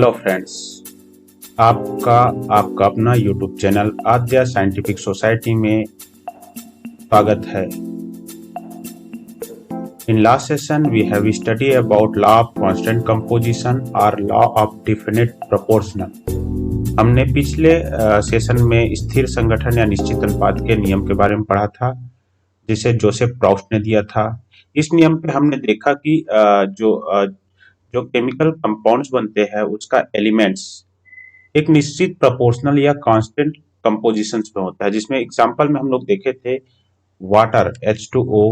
Hello friends, आपका आपका अपना YouTube channel Aadya scientific society में स्वागत है। In last session we have study about law of constant composition और लॉ ऑफ डेफिनेट प्रोपोर्शनल। हमने पिछले सेशन में स्थिर संगठन या निश्चित अनुपात के नियम के बारे में पढ़ा था, जिसे जोसेफ प्राउस्ट ने दिया था। इस नियम पे हमने देखा कि जो केमिकल कंपाउंड्स बनते हैं उसका एलिमेंट्स एक निश्चित प्रोपोर्शनल या कांस्टेंट कंपोजिशंस में होता है, जिसमें एग्जांपल में हम लोग देखे थे वाटर H2O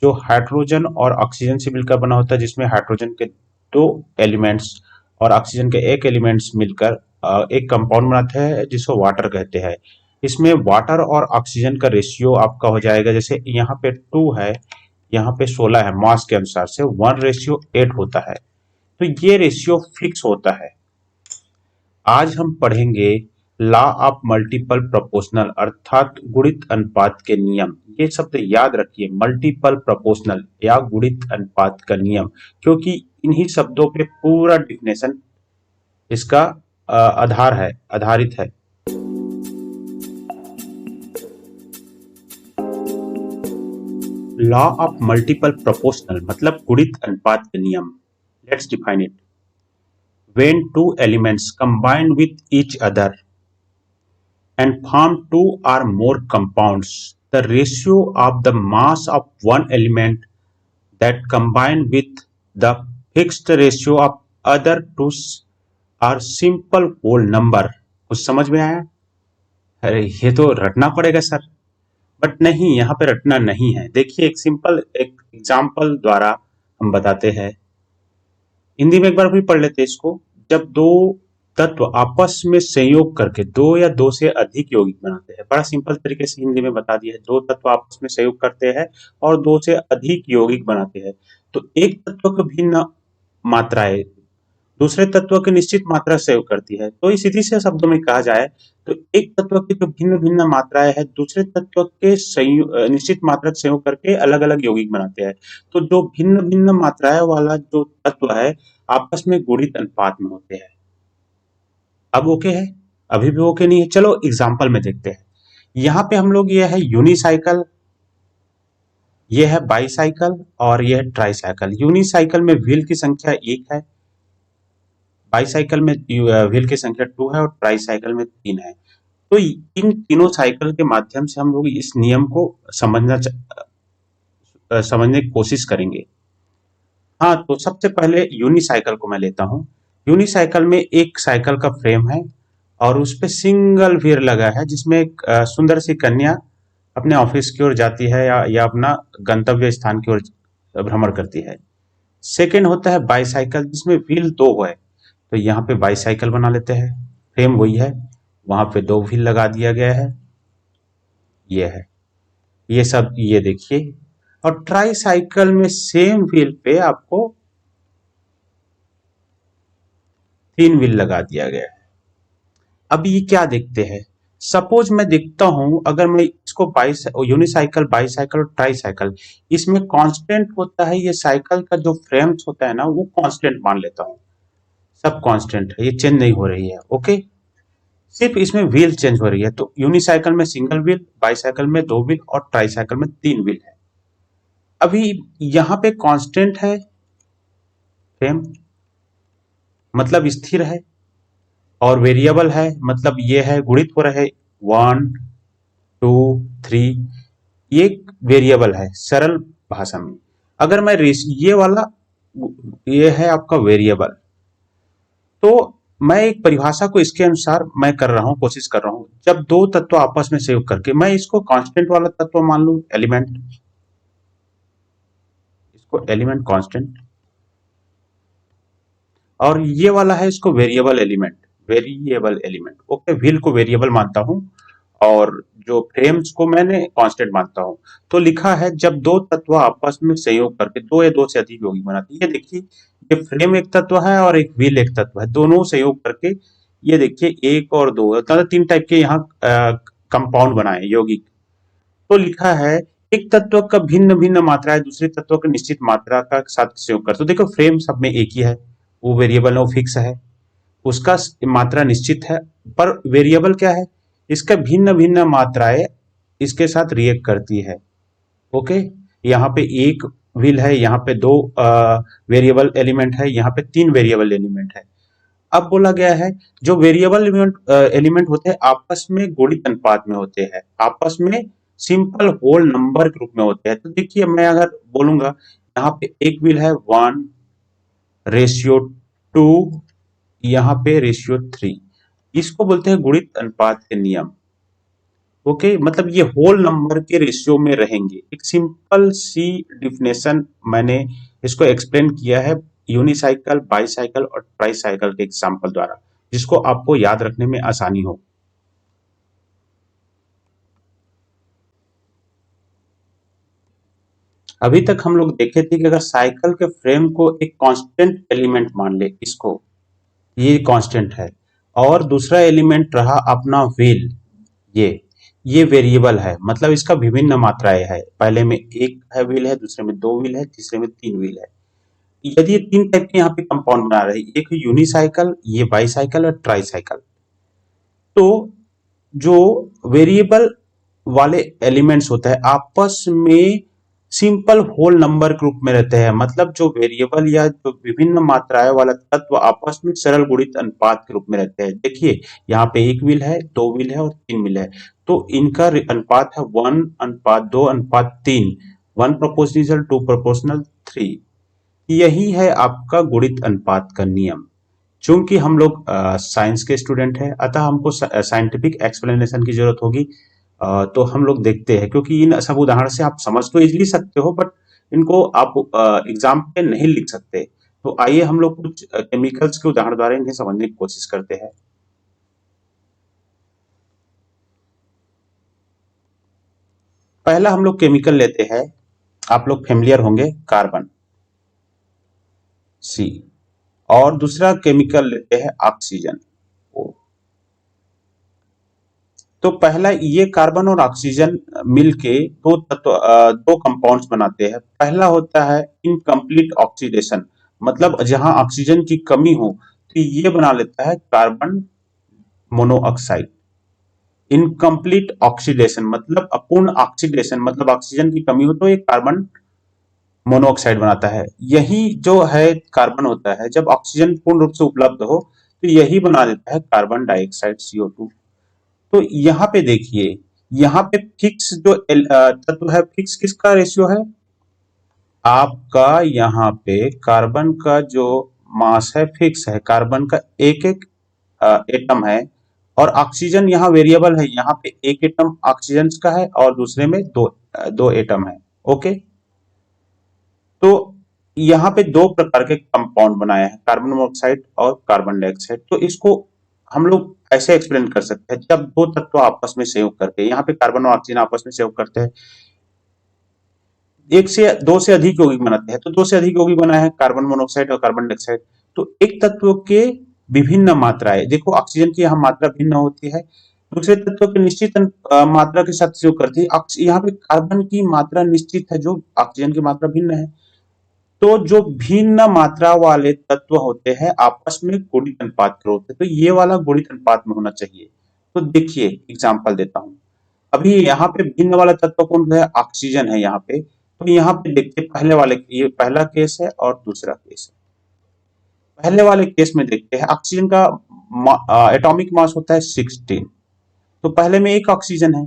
जो हाइड्रोजन और ऑक्सीजन से मिलकर बना होता है, जिसमें हाइड्रोजन के दो एलिमेंट्स और ऑक्सीजन के एक एलिमेंट्स मिलकर एक कंपाउंड बनाते हैं जिसको वाटर कहते हैं। इसमें वाटर और ऑक्सीजन का रेशियो आपका हो जाएगा, जैसे यहाँ पे 2 है, यहाँ पे 16 है, मास के अनुसार से 1:8 होता है। तो ये रेशियो फिक्स होता है। आज हम पढ़ेंगे लॉ ऑफ मल्टीपल प्रोपोर्शनल अर्थात गुणित अनुपात के नियम। ये शब्द याद रखिए, मल्टीपल प्रोपोर्शनल या गुणित अनुपात का नियम, क्योंकि इन्हीं शब्दों पे पूरा डिफिनेशन इसका आधारित है। लॉ ऑफ मल्टीपल प्रोपोर्शनल मतलब गुणित अनुपात के नियम। Let's define it. When two elements combine with each other and form two or more compounds, the ratio of the mass of one element that combine with the fixed ratio of other two are simple whole number। कुछ समझ में आया? अरे ये तो रटना पड़ेगा sir, but नहीं, यहाँ पे रटना नहीं है। देखिए एक सिंपल एक एग्जाम्पल द्वारा हम बताते हैं। हिंदी में एक बार फिर पढ़ लेते हैं इसको। जब दो तत्व आपस में संयोग करके दो या दो से अधिक यौगिक बनाते हैं, बड़ा सिंपल तरीके से हिंदी में बता दिया है। दो तत्व आपस में संयोग करते हैं और दो से अधिक यौगिक बनाते हैं, तो एक तत्व की भिन्न मात्राएं दूसरे तत्व की निश्चित मात्रा से संयोग करती है। तो सीधी से शब्दों में कहा जाए तो एक तत्व की जो भिन्न भिन्न मात्राएं है दूसरे तत्व के निश्चित मात्रा से संयोग करके अलग अलग यौगिक बनाते हैं। तो जो भिन्न भिन्न मात्राएं वाला जो तत्व है आपस में गुणित अनुपात में होते हैं। अब ओके है? अभी भी ओके नहीं है? चलो एग्जाम्पल में देखते हैं। यहाँ पे हम लोग ये है यूनिसाइकिल, ये है बाईसाइकिल और ये है ट्राईसाइकिल। यूनिसाइकिल में व्हील की संख्या 1 है, बाईसाइकिल में व्हील की संख्या 2 है और ट्राईसाइकिल में 3 है। तो इन तीनों साइकिल के माध्यम से हम लोग इस नियम को समझने की कोशिश करेंगे। हाँ, तो सबसे पहले यूनिसाइकिल को मैं लेता हूँ। यूनिसाइकिल में एक साइकिल का फ्रेम है और उस पे सिंगल व्हील लगा है, जिसमें एक सुंदर सी कन्या अपने ऑफिस की ओर जाती है या अपना गंतव्य स्थान की ओर भ्रमण करती है। सेकेंड होता है बाईसाइकिल, जिसमें व्हील 2 है, तो यहाँ पे बाईसाइकिल बना लेते हैं। फ्रेम वही है, वहां पे 2 व्हील लगा दिया गया है, ये है, ये सब ये देखिए। और ट्राईसाइकिल में सेम व्हील पे आपको 3 व्हील लगा दिया गया है। अब ये क्या देखते हैं, सपोज मैं देखता हूं अगर मैं इसको यूनिसाइकिल, बाईसाइकिल और ट्राईसाइकिल, इसमें कांस्टेंट होता है, ये साइकिल का जो फ्रेम्स होता है ना वो कांस्टेंट मान लेता हूं, सब कांस्टेंट है, ये चेंज नहीं हो रही है। ओके, सिर्फ इसमें व्हील चेंज हो रही है। तो यूनिसाइकिल में सिंगल व्हील, बाईसाइकिल में 2 व्हील और ट्राईसाइकिल में 3 व्हील है। अभी यहाँ पे कांस्टेंट है फ्रेम, मतलब स्थिर है, और वेरिएबल है मतलब ये है गुणित हो रहा है 1 2 3, ये वेरिएबल है सरल भाषा में। अगर मैं ये वाला ये है आपका वेरिएबल, तो मैं एक परिभाषा को इसके अनुसार मैं कर रहा हूं, कोशिश कर रहा हूं। जब दो तत्व आपस में संयोग करके मैं इसको कांस्टेंट वाला तत्व मान लूं, एलिमेंट, इसको एलिमेंट कांस्टेंट, और ये वाला है इसको variable element, variable element. Okay, wheel को वेरिएबल मानता हूं और जो फ्रेम्स को मैंने कांस्टेंट मानता हूं। तो लिखा है जब दो तत्व आपस में संयोग करके दो या दो से अधिक यौगिक बनाती है। ये देखिए, ये फ्रेम एक तत्व है और एक व्हील एक तत्व है, दोनों संयोग करके ये देखिए 1 और 2 मतलब 3 टाइप के यहाँ कंपाउंड बनाए यौगिक। तो लिखा है एक तत्व का भिन्न भिन्न मात्रा है दूसरे तत्व की निश्चित मात्रा का साथ संयोग कर। तो देखो फ्रेम सब में एक ही है, वो वेरिएबल है, वो फिक्स है। उसका मात्रा निश्चित है, पर वेरिएबल क्या है, इसका भिन्न भिन्न मात्राएं इसके साथ रिएक्ट करती है। ओके, यहाँ पे एक व्हील है, यहाँ पे दो वेरिएबल एलिमेंट है, यहाँ पे तीन वेरिएबल एलिमेंट है। अब बोला गया है जो वेरिएबल एलिमेंट होते हैं आपस में गुणित अनुपात में होते हैं, आपस में सिंपल होल नंबर के रूप में होते हैं। तो देखिए मैं अगर बोलूंगा यहाँ पे एक व्हील है 1:2, यहाँ पे रेशियो 3, इसको बोलते हैं गुणित अनुपात के नियम। ओके, मतलब ये होल नंबर के रेशियो में रहेंगे। एक सिंपल सी डिफिनेशन मैंने इसको एक्सप्लेन किया है यूनिसाइकिल, बाईसाइकिल और ट्राईसाइकिल के एग्जांपल द्वारा, जिसको आपको याद रखने में आसानी हो। अभी तक हम लोग देखे थे कि अगर साइकिल के फ्रेम को एक कांस्टेंट एलिमेंट मान ले, इसको ये कांस्टेंट है, और दूसरा एलिमेंट रहा अपना व्हील, ये वेरिएबल है, मतलब इसका विभिन्न मात्राएं है। पहले में एक है व्हील है, दूसरे में दो व्हील है, तीसरे में तीन व्हील है। यदि ये तीन टाइप के यहाँ पे कंपाउंड बना रहे हैं, एक यूनिसाइकिल, ये बाईसाइकिल और ट्राईसाइकिल, तो जो वेरिएबल वाले एलिमेंट्स होता है आपस में सिंपल होल नंबर के रूप में रहते हैं, मतलब जो वेरिएबल या जो विभिन्न मात्राएं वाला तत्व आपस में सरल गुणित अनुपात के रूप में रहते हैं। देखिए यहाँ पे एक व्हील है, दो व्हील है और तीन व्हील है, तो इनका अनुपात है 1:2:3, 1:2:3। यही है आपका गुणित अनुपात का नियम। चूंकि हम लोग साइंस के स्टूडेंट हैं, अतः हमको साइंटिफिक एक्सप्लेनेशन की जरूरत होगी। तो हम लोग देखते हैं, क्योंकि इन सब उदाहरण से आप समझ तो इजीली सकते हो, बट इनको आप एग्जाम पे नहीं लिख सकते। तो आइए हम लोग कुछ केमिकल्स के उदाहरण द्वारा इन्हें समझने की कोशिश करते हैं। पहला हम लोग केमिकल लेते हैं, आप लोग फेमिलियर होंगे, कार्बन, सी। और दूसरा केमिकल लेते हैं ऑक्सीजन, ओ। तो पहला ये कार्बन और ऑक्सीजन मिलके दो तत्व, दो कंपाउंड्स बनाते हैं। पहला होता है इनकम्प्लीट ऑक्सीडेशन, मतलब जहां ऑक्सीजन की कमी हो तो ये बना लेता है कार्बन मोनोऑक्साइड। इनकम्प्लीट ऑक्सीडेशन मतलब अपूर्ण ऑक्सीडेशन, मतलब ऑक्सीजन की कमी हो तो ये कार्बन मोनोऑक्साइड बनाता है। यही जो है कार्बन होता है, जब ऑक्सीजन पूर्ण रूप से उपलब्ध हो तो यही बना देता है कार्बन डाइऑक्साइड, CO2। तो यहाँ पे देखिए, यहाँ पे फिक्स जो तत्व है, फिक्स किसका रेशियो है, आपका यहाँ पे कार्बन का जो मास है फिक्स है, कार्बन का एक एक एटम है, और ऑक्सीजन यहाँ वेरिएबल है, यहाँ पे एक एटम ऑक्सीजन का है और दूसरे में दो एटम है। ओके, तो यहाँ पे दो प्रकार के कंपाउंड बनाए हैं, कार्बन मोनोऑक्साइड और कार्बन डाइऑक्साइड। तो इसको हम लोग ऐसे एक्सप्लेन कर सकते हैं, जब दो तत्व आपस में सहयोग करते हैं, यहाँ पे कार्बन और ऑक्सीजन आपस में सहयोग करते हैं, एक से दो से अधिक यौगिक बनाते हैं, तो दो से अधिक यौगिक बना है कार्बन मोनोऑक्साइड और कार्बन डाइऑक्साइड। तो एक तत्व के विभिन्न मात्राएं, देखो ऑक्सीजन की यहाँ मात्रा भिन्न होती है, दूसरे तत्व की निश्चित मात्रा के साथ सहयोग करती है। यहाँ पे कार्बन की मात्रा निश्चित है, जो ऑक्सीजन की मात्रा भिन्न है। तो जो भिन्न मात्रा वाले तत्व होते हैं आपस में गुणित अनुपात के होते हैं, तो ये वाला गुणित अनुपात में होना चाहिए। तो देखिए एग्जांपल देता हूं, अभी यहाँ पे भिन्न वाला तत्व कौन है, ऑक्सीजन है यहाँ पे। तो यहाँ पे देखते पहले वाले, ये पहला केस है और दूसरा केस है। पहले वाले केस में देखते हैं ऑक्सीजन का एटॉमिक मास होता है 16, तो पहले में एक ऑक्सीजन है,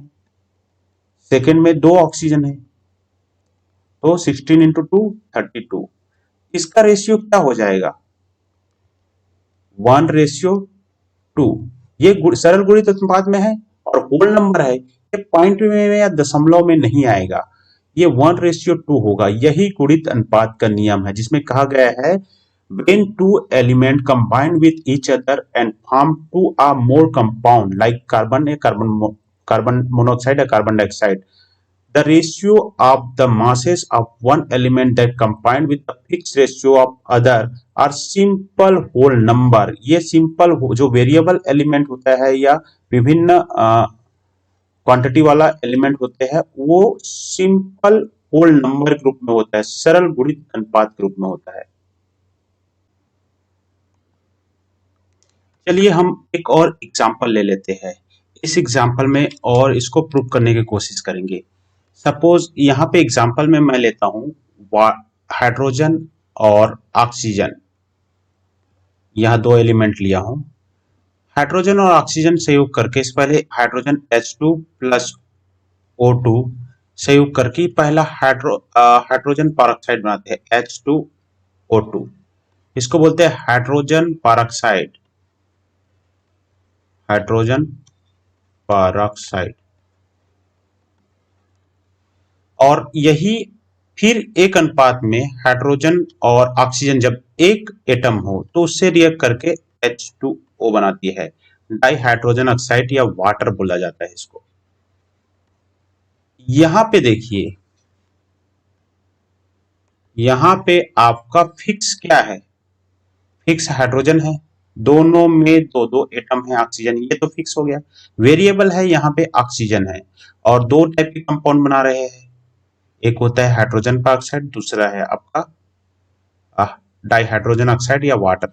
सेकेंड में दो ऑक्सीजन है, तो 16 × 2 32। इसका रेशियो क्या हो जाएगा, 1:2। ये सरल गुणित अनुपात में है और होल नंबर है, ये पॉइंट में या दशमलव में नहीं आएगा, ये 1:2 होगा। यही गुणित अनुपात का नियम है, जिसमें कहा गया है when two element combine with each other and form two or more compound like carbon monoxide or carbon dioxide, the ratio of the masses of one element that combined with the fixed ratio of other are simple whole number। ये simple जो variable element होता है या विभिन्न quantity वाला element होते हैं, वो सिंपल होल नंबर के रूप में होता है, सरल गुणित अनुपात के रूप में होता है। चलिए हम एक और एग्जाम्पल ले लेते हैं। इस एग्जाम्पल में और इसको प्रूव करने की कोशिश करेंगे। सपोज यहाँ पे एग्जाम्पल में मैं लेता हूँ हाइड्रोजन और ऑक्सीजन। यहाँ दो एलिमेंट लिया हूँ। हाइड्रोजन और ऑक्सीजन संयोग करके इस पहले हाइड्रोजन H2 प्लस O2 संयोग करके पहला हाइड्रोजन परऑक्साइड बनाते हैं H2O2। इसको बोलते हैं हाइड्रोजन परऑक्साइड। Hydrogen peroxide. और यही फिर एक अनुपात में हाइड्रोजन और ऑक्सीजन जब एक एटम हो तो उससे रिएक्ट करके H2O बनाती है। डाई हाइड्रोजन ऑक्साइड या वाटर बोला जाता है इसको। यहां पे देखिए, यहां पे आपका फिक्स क्या है? फिक्स हाइड्रोजन है, दोनों में दो दो एटम है ऑक्सीजन, ये तो फिक्स हो गया। वेरिएबल है यहाँ पे ऑक्सीजन है, और दो टाइप के कंपाउंड बना रहे हैं। एक होता है हाइड्रोजन परऑक्साइड, दूसरा है आपका डाई हाइड्रोजन ऑक्साइड या वाटर।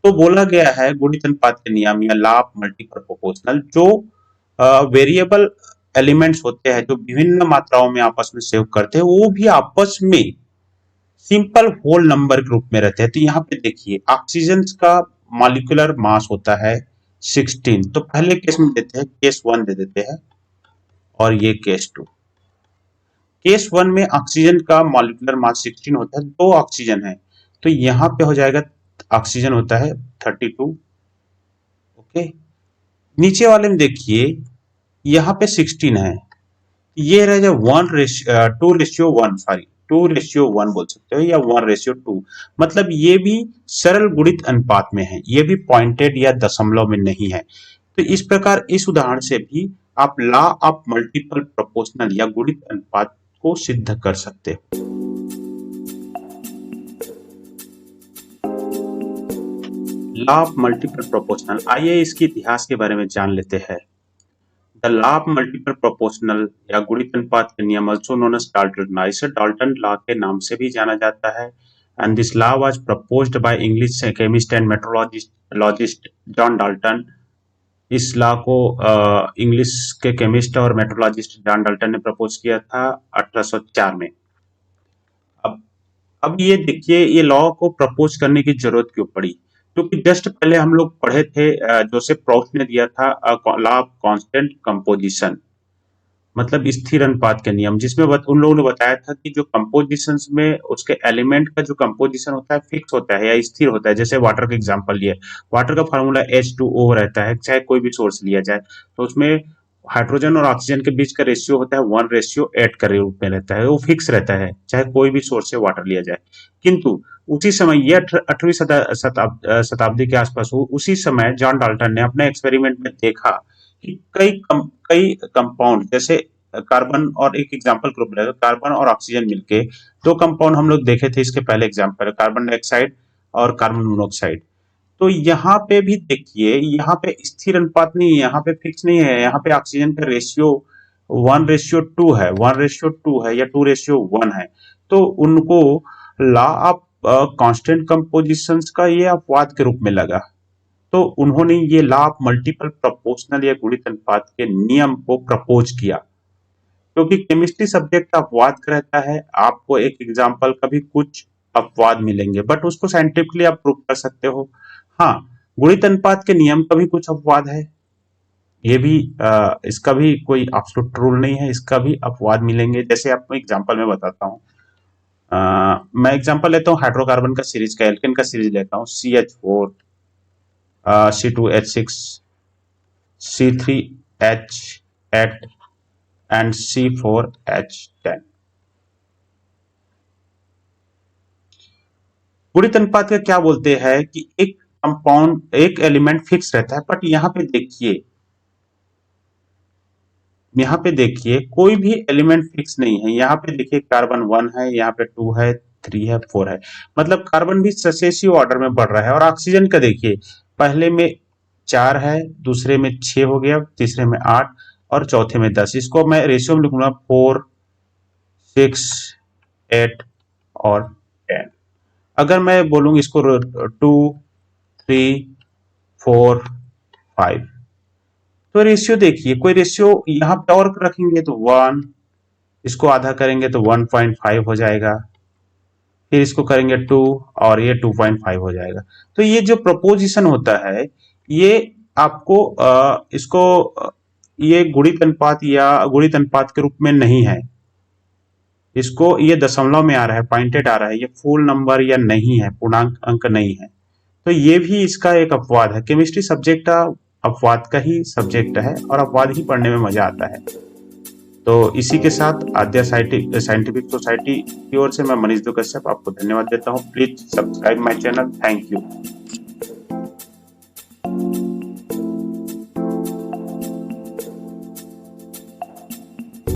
तो बोला गया है गुणित अनुपात के नियम या लॉ ऑफ मल्टीपल प्रोपोर्शनल, जो वेरिएबल एलिमेंट्स होते हैं जो विभिन्न मात्राओं में आपस में सेव करते हैं, वो भी आपस में सिंपल होल नंबर के रूप में रहते हैं। तो यहाँ पे देखिए ऑक्सीजन का मॉलिक्यूलर मास होता है 16। तो पहले केस में देते हैं, केस 1 दे देते हैं, और ये केस 2। केस 1 में ऑक्सीजन का मॉलिक्यूलर मास 16 होता है, दो ऑक्सीजन है, तो यहाँ पे हो जाएगा ऑक्सीजन होता है 32। ओके, नीचे वाले में देखिए यहाँ पे 16 है, ये रह जाए 2:1, सॉरी 2:1 बोल सकते हो, या 1:2। मतलब ये भी सरल गुणित अनुपात में है, ये भी पॉइंटेड या दशमलव में नहीं है। तो इस प्रकार इस उदाहरण से भी आप लॉ ऑफ मल्टीपल प्रोपोर्शनल या गुणित अनुपात को सिद्ध कर सकते हो। लॉ ऑफ मल्टीपल प्रोपोर्शनल, आइए इसके इतिहास के बारे में जान लेते हैं। The law of multiple proportional या गुणित अनुपात के नियम, also known as Dalton law, इसे डाल्टन लॉ के नाम से भी जाना जाता है। And this law was proposed by English chemist and metrologist John Dalton. इस लॉ को इंग्लिश के केमिस्ट और मेट्रोलॉजिस्ट जॉन डाल्टन ने प्रपोज किया था 1804 में। अब अब ये देखिए, ये लॉ को प्रपोज करने की जरूरत क्यों पड़ी? क्योंकि जस्ट पहले हम लोग पढ़े थे, जोसेफ प्रॉस्ट ने दिया था लॉ ऑफ कांस्टेंट कंपोजिशन, मतलब स्थिर अनुपात के नियम, जिसमें उन लोगों ने बताया था कि जो कंपोजिशंस में उसके एलिमेंट का जो कंपोजिशन होता है फिक्स होता है या स्थिर होता है। जैसे वाटर का एग्जांपल लिए, वाटर का फार्मूला H2O रहता है, चाहे कोई भी सोर्स लिया जाए, तो उसमें हाइड्रोजन और ऑक्सीजन के बीच का रेशियो होता है 1:8 के रूप में रहता है, वो फिक्स रहता है चाहे कोई भी सोर्स से वाटर लिया जाए। किंतु उसी समय ये 18वीं शताब्दी के आसपास उसी समय जॉन डाल्टन ने अपने एक्सपेरिमेंट में देखा कि कई कंपाउंड, जैसे कार्बन और एक एग्जांपल ग्रुप रहेगा, कार्बन और ऑक्सीजन मिलके दो कंपाउंड हम लोग देखे थे। इसके पहले एग्जांपल कार्बन डाइऑक्साइड और कार्बन मोनोऑक्साइड। तो यहाँ पे भी देखिए, यहाँ पे स्थिर अनुपात नहीं है, यहाँ पे फिक्स नहीं है, यहाँ पे ऑक्सीजन का रेशियो 1:2 है, 1:2 है या 2:1 है। तो उनको लॉ ऑफ कांस्टेंट कंपोजिशंस का ये अपवाद के रूप में लगा। तो उन्होंने ये लॉ ऑफ मल्टीपल प्रोपोर्शनल या गुणित अनुपात के नियम को प्रपोज किया। क्योंकि केमिस्ट्री सब्जेक्ट अपवाद का रहता है, आपको एक एग्जांपल का भी कुछ अपवाद मिलेंगे, बट उसको साइंटिफिकली आप प्रूव कर सकते हो। हाँ, गुणित अनुपात के नियम का भी कुछ अपवाद है, ये भी इसका भी कोई एब्सोल्यूट रूल नहीं है, इसका भी अपवाद मिलेंगे। जैसे आपको एग्जांपल में बताता हूँ, मैं एग्जांपल लेता हूँ हाइड्रोकार्बन का सीरीज का, एल्केन का सीरीज लेता हूँ, CH4, C2H6, C3H8 and C4H10। गुणित अनुपात का क्या बोलते हैं कि एक कंपाउंड, एक एलिमेंट फिक्स रहता है, बट यहाँ पे देखिए कोई भी एलिमेंट फिक्स नहीं है। यहाँ पे देखिए कार्बन 1 है, यहाँ पे 2 है, 3 है, 4 है, मतलब कार्बन भी सक्सेसिव ऑर्डर में बढ़ रहा है। और ऑक्सीजन का देखिए, पहले में 4 है, दूसरे में 6 हो गया, तीसरे में 8 और चौथे में 10। इसको मैं रेशियो में लिखूंगा 4, 6, 8 और 10। अगर मैं बोलूँ इसको 2, 3, 4, 5। तो रेशियो देखिए, कोई रेशियो यहाँ पे और रखेंगे तो 1, इसको आधा करेंगे तो 1.5 हो जाएगा, फिर इसको करेंगे 2 और ये 2.5 हो जाएगा। तो ये जो प्रपोजिशन होता है ये आपको इसको ये गुणित अनुपात या गुणित अनुपात के रूप में नहीं है, इसको ये दशमलव में आ रहा है, पॉइंटेड आ रहा है, ये फुल नंबर या नहीं है, पूर्णांक अंक नहीं है। तो ये भी इसका एक अपवाद है। केमिस्ट्री सब्जेक्ट अपवाद का ही सब्जेक्ट है और अपवाद ही पढ़ने में मजा आता है। तो इसी के साथ आद्या साइंटिफिक सोसाइटी की ओर से मैं मनीष दो कश्यप आपको धन्यवाद देता हूँ। Please subscribe my channel. Thank you.